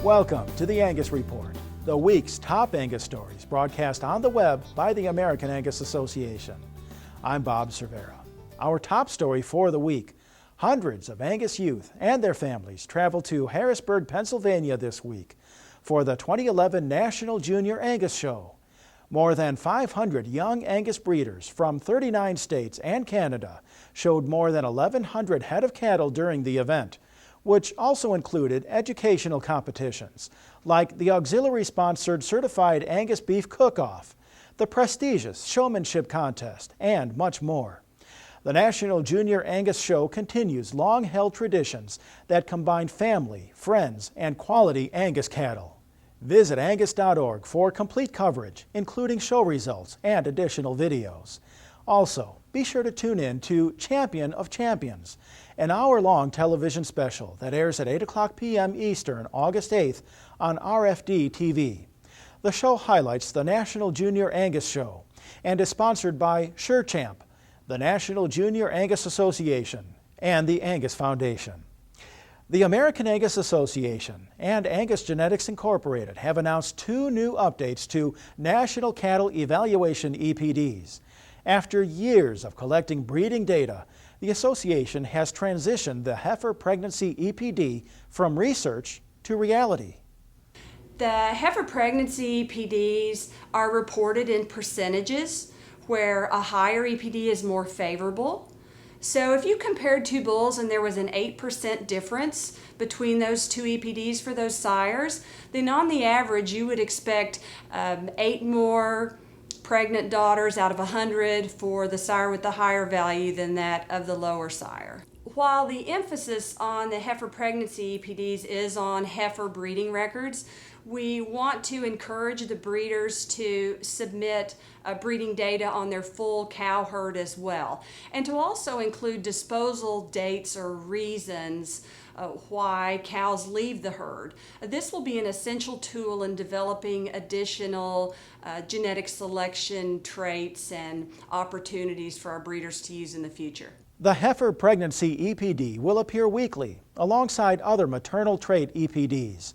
Welcome to the Angus Report, the week's top Angus stories broadcast on the web by the American Angus Association. I'm Bob Cervera. Our top story for the week: hundreds of Angus youth and their families traveled to Harrisburg, Pennsylvania this week for the 2011 National Junior Angus Show. More than 500 young Angus breeders from 39 states and Canada showed more than 1,100 head of cattle during the event, which also included educational competitions like the auxiliary-sponsored Certified Angus Beef Cook-Off, the prestigious Showmanship Contest, and much more. The National Junior Angus Show continues long-held traditions that combine family, friends, and quality Angus cattle. Visit Angus.org for complete coverage, including show results and additional videos. Also, be sure to tune in to Champion of Champions, an hour-long television special that airs at 8 p.m. Eastern, August 8th on RFD TV. The show highlights the National Junior Angus Show and is sponsored by SureChamp, the National Junior Angus Association, and the Angus Foundation. The American Angus Association and Angus Genetics Incorporated have announced two new updates to National Cattle Evaluation EPDs. After years of collecting breeding data, the association has transitioned the heifer pregnancy EPD from research to reality. The heifer pregnancy EPDs are reported in percentages, where a higher EPD is more favorable. So if you compared two bulls and there was an 8% difference between those two EPDs for those sires, then on the average you would expect 8 more pregnant daughters out of 100 for the sire with the higher value than that of the lower sire. While the emphasis on the heifer pregnancy EPDs is on heifer breeding records, we want to encourage the breeders to submit breeding data on their full cow herd as well, and to also include disposal dates or reasons why cows leave the herd. This will be an essential tool in developing additional genetic selection traits and opportunities for our breeders to use in the future. The heifer pregnancy EPD will appear weekly alongside other maternal trait EPDs.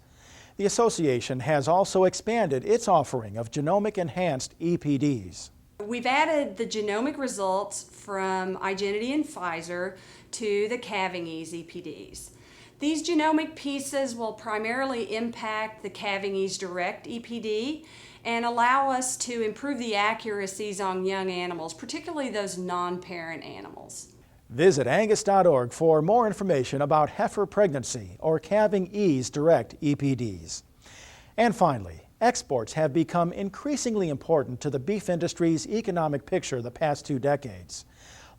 The association has also expanded its offering of genomic-enhanced EPDs. We've added the genomic results from iGenity and Pfizer to the calving ease EPDs. These genomic pieces will primarily impact the calving ease direct EPD and allow us to improve the accuracies on young animals, particularly those non-parent animals. Visit Angus.org for more information about heifer pregnancy or calving ease direct EPDs. And finally, exports have become increasingly important to the beef industry's economic picture the past 2 decades.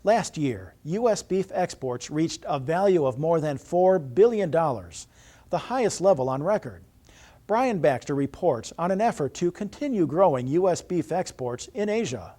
Last year, U.S. beef exports reached a value of more than $4 billion, the highest level on record. Brian Baxter reports on an effort to continue growing U.S. beef exports in Asia.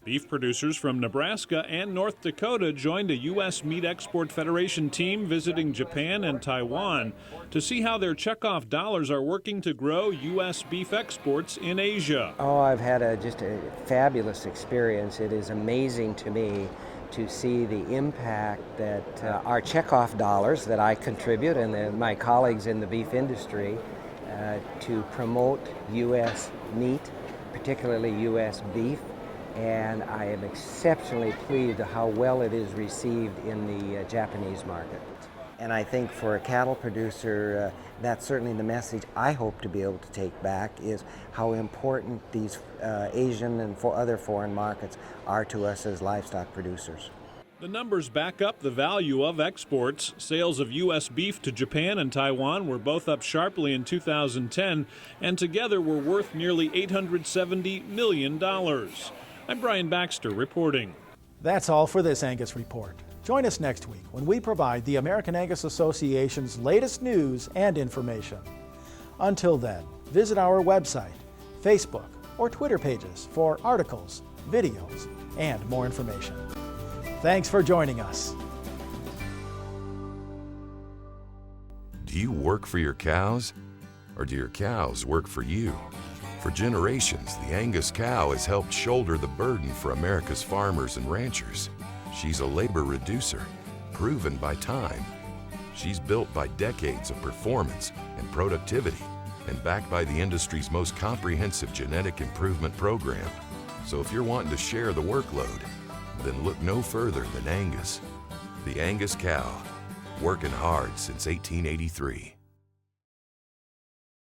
Beef producers from Nebraska and North Dakota joined a U.S. Meat Export Federation team visiting Japan and Taiwan to see how their checkoff dollars are working to grow U.S. beef exports in Asia. Oh, I've had just a fabulous experience. It is amazing to me to see the impact that our checkoff dollars that I contribute and my colleagues in the beef industry to promote U.S. meat, particularly U.S. beef. And I am exceptionally pleased at how well it is received in the Japanese market. And I think for a cattle producer, that's certainly the message I hope to be able to take back, is how important these Asian and other foreign markets are to us as livestock producers. The numbers back up the value of exports. Sales of U.S. beef to Japan and Taiwan were both up sharply in 2010, and together were worth nearly $870 million. I'm Brian Baxter reporting. That's all for this Angus Report. Join us next week when we provide the American Angus Association's latest news and information. Until then, visit our website, Facebook, or Twitter pages for articles, videos, and more information. Thanks for joining us. Do you work for your cows, or do your cows work for you? For generations, the Angus cow has helped shoulder the burden for America's farmers and ranchers. She's a labor reducer, proven by time. She's built by decades of performance and productivity and backed by the industry's most comprehensive genetic improvement program. So if you're wanting to share the workload, then look no further than Angus. The Angus cow, working hard since 1883.